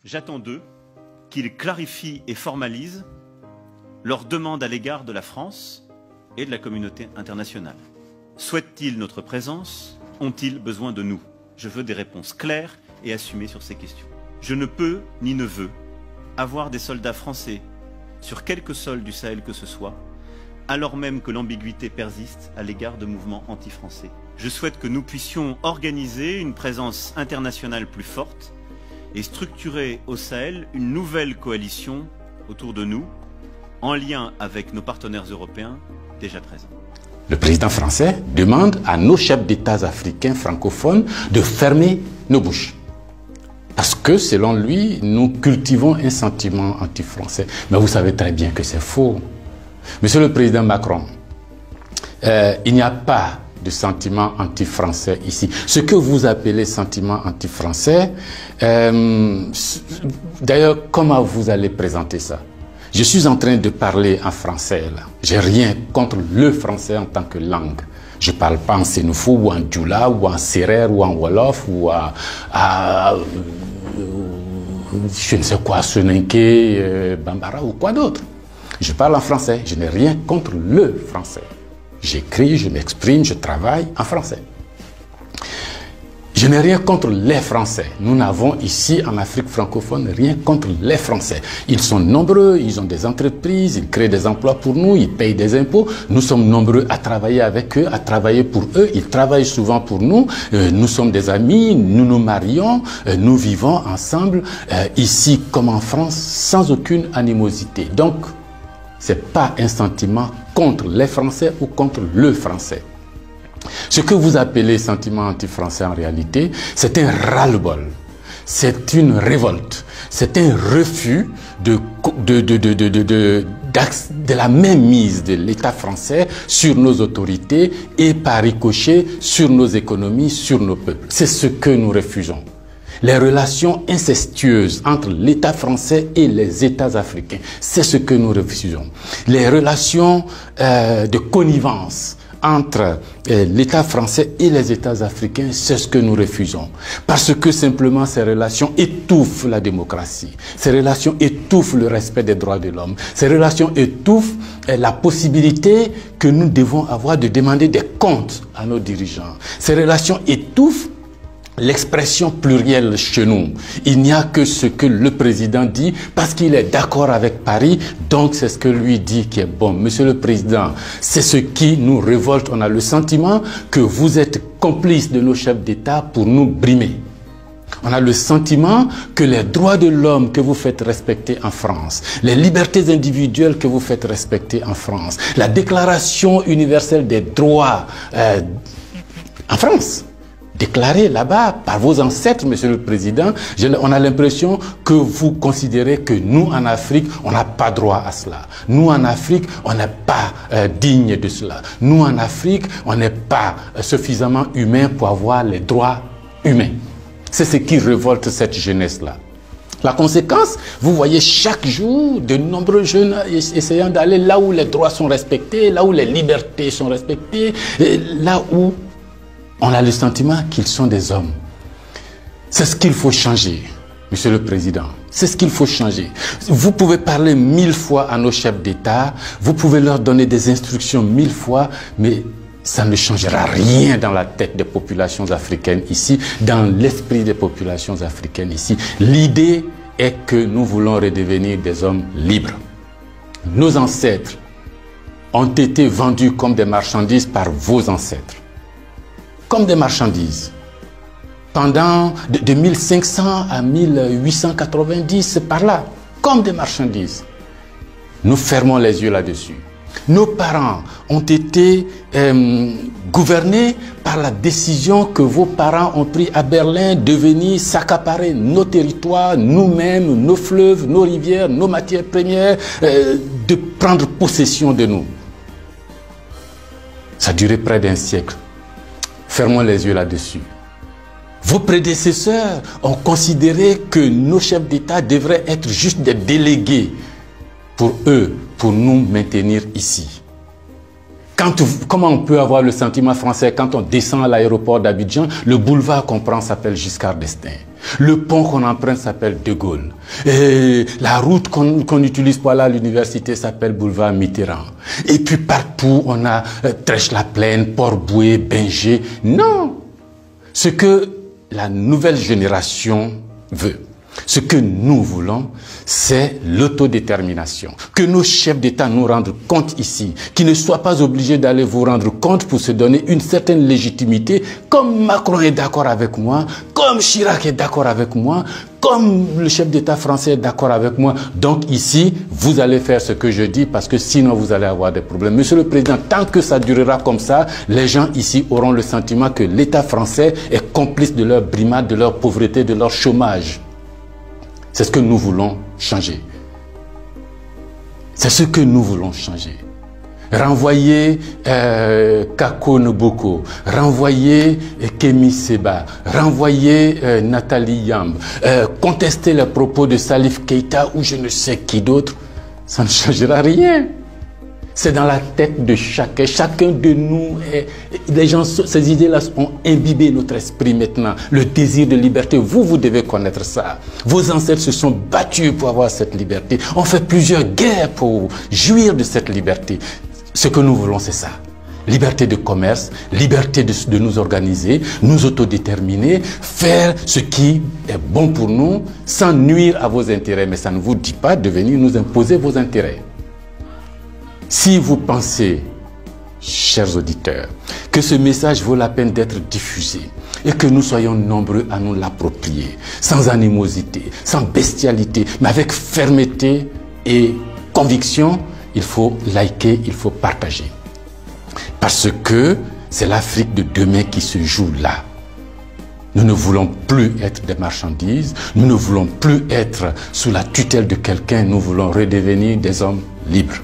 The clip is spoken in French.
J'attends d'eux qu'ils clarifient et formalisent leurs demandes à l'égard de la France et de la communauté internationale. Souhaitent-ils notre présence? Ont-ils besoin de nous? Je veux des réponses claires et assumées sur ces questions. Je ne peux ni ne veux avoir des soldats français sur quelque sol du Sahel que ce soit, alors même que l'ambiguïté persiste à l'égard de mouvements anti-français. Je souhaite que nous puissions organiser une présence internationale plus forte et structurer au Sahel une nouvelle coalition autour de nous, en lien avec nos partenaires européens déjà présents. Le président français demande à nos chefs d'État africains francophones de fermer nos bouches. Parce que, selon lui, nous cultivons un sentiment anti-français. Mais vous savez très bien que c'est faux. Monsieur le président Macron, il n'y a pas de sentiment anti-français ici. Ce que vous appelez sentiment anti-français, d'ailleurs, comment vous allez présenter ça? Je suis en train de parler en français là. J'ai rien contre le français en tant que langue. Je ne parle pas en sénoufo ou en djoula ou en serer ou en wolof ou je ne sais quoi, soninké, bambara ou quoi d'autre. Je parle en français. Je n'ai rien contre le français. J'écris, je m'exprime, je travaille en français. Je n'ai rien contre les Français. Nous n'avons ici en Afrique francophone rien contre les Français. Ils sont nombreux, ils ont des entreprises, ils créent des emplois pour nous, ils payent des impôts. Nous sommes nombreux à travailler avec eux, à travailler pour eux. Ils travaillent souvent pour nous. Nous sommes des amis, nous nous marions, nous vivons ensemble ici comme en France sans aucune animosité. Donc, ce n'est pas un sentiment contre les Français ou contre le Français. Ce que vous appelez sentiment anti-français en réalité, c'est un ras-le-bol, c'est une révolte, c'est un refus de la mainmise de l'État français sur nos autorités et par ricochet sur nos économies, sur nos peuples. C'est ce que nous refusons. Les relations incestueuses entre l'État français et les États africains, c'est ce que nous refusons. Les relations de connivence entre l'État français et les États africains, c'est ce que nous refusons. Parce que simplement ces relations étouffent la démocratie, ces relations étouffent le respect des droits de l'homme, ces relations étouffent la possibilité que nous devons avoir de demander des comptes à nos dirigeants. Ces relations étouffent l'expression plurielle chez nous. Il n'y a que ce que le président dit parce qu'il est d'accord avec Paris, donc c'est ce que lui dit qui est bon. Monsieur le président, c'est ce qui nous révolte. On a le sentiment que vous êtes complice de nos chefs d'État pour nous brimer. On a le sentiment que les droits de l'homme que vous faites respecter en France, les libertés individuelles que vous faites respecter en France, la déclaration universelle des droits en France, déclaré là-bas par vos ancêtres, Monsieur le Président, on a l'impression que vous considérez que nous, en Afrique, on n'a pas droit à cela. Nous, en Afrique, on n'est pas digne de cela. Nous, en Afrique, on n'est pas suffisamment humain pour avoir les droits humains. C'est ce qui révolte cette jeunesse-là. La conséquence, vous voyez chaque jour de nombreux jeunes essayant d'aller là où les droits sont respectés, là où les libertés sont respectées, là où on a le sentiment qu'ils sont des hommes. C'est ce qu'il faut changer, Monsieur le Président. C'est ce qu'il faut changer. Vous pouvez parler 1000 fois à nos chefs d'État, vous pouvez leur donner des instructions 1000 fois, mais ça ne changera rien dans la tête des populations africaines ici, dans l'esprit des populations africaines ici. L'idée est que nous voulons redevenir des hommes libres. Nos ancêtres ont été vendus comme des marchandises par vos ancêtres. Comme des marchandises. Pendant de 1500 à 1890, par là, comme des marchandises. Nous fermons les yeux là-dessus. Nos parents ont été gouvernés par la décision que vos parents ont prise à Berlin de venir s'accaparer nos territoires, nous-mêmes, nos fleuves, nos rivières, nos matières premières, de prendre possession de nous. Ça a duré près d'un siècle. Fermons les yeux là-dessus. Vos prédécesseurs ont considéré que nos chefs d'État devraient être juste des délégués pour eux, pour nous maintenir ici. Comment on peut avoir le sentiment français quand on descend à l'aéroport d'Abidjan, le boulevard qu'on prend s'appelle Giscard d'Estaing. Le pont qu'on emprunte s'appelle De Gaulle. Et la route qu'on utilise pour aller à l'université s'appelle boulevard Mitterrand. Et puis partout, on a Trèche-la-Plaine, Port-Bouët, Binger. Non! Ce que la nouvelle génération veut, ce que nous voulons, c'est l'autodétermination. Que nos chefs d'État nous rendent compte ici, qu'ils ne soient pas obligés d'aller vous rendre compte pour se donner une certaine légitimité, comme Macron est d'accord avec moi, comme Chirac est d'accord avec moi, comme le chef d'État français est d'accord avec moi. Donc ici, vous allez faire ce que je dis parce que sinon vous allez avoir des problèmes. Monsieur le Président, tant que ça durera comme ça, les gens ici auront le sentiment que l'État français est complice de leur brimade, de leur pauvreté, de leur chômage. C'est ce que nous voulons changer. C'est ce que nous voulons changer. Renvoyer Kako Noboko, renvoyer Kemi Seba, renvoyer Nathalie Yamb, contester les propos de Salif Keïta ou je ne sais qui d'autre, ça ne changera rien. C'est dans la tête de chacun de nous. Les gens, ces idées-là ont imbibé notre esprit maintenant. Le désir de liberté, vous devez connaître ça. Vos ancêtres se sont battus pour avoir cette liberté. On fait plusieurs guerres pour jouir de cette liberté. Ce que nous voulons, c'est ça. Liberté de commerce, liberté de nous organiser, nous autodéterminer, faire ce qui est bon pour nous sans nuire à vos intérêts. Mais ça ne vous dit pas de venir nous imposer vos intérêts. Si vous pensez, chers auditeurs, que ce message vaut la peine d'être diffusé et que nous soyons nombreux à nous l'approprier, sans animosité, sans bestialité, mais avec fermeté et conviction, il faut liker, il faut partager. Parce que c'est l'Afrique de demain qui se joue là. Nous ne voulons plus être des marchandises, nous ne voulons plus être sous la tutelle de quelqu'un, nous voulons redevenir des hommes libres.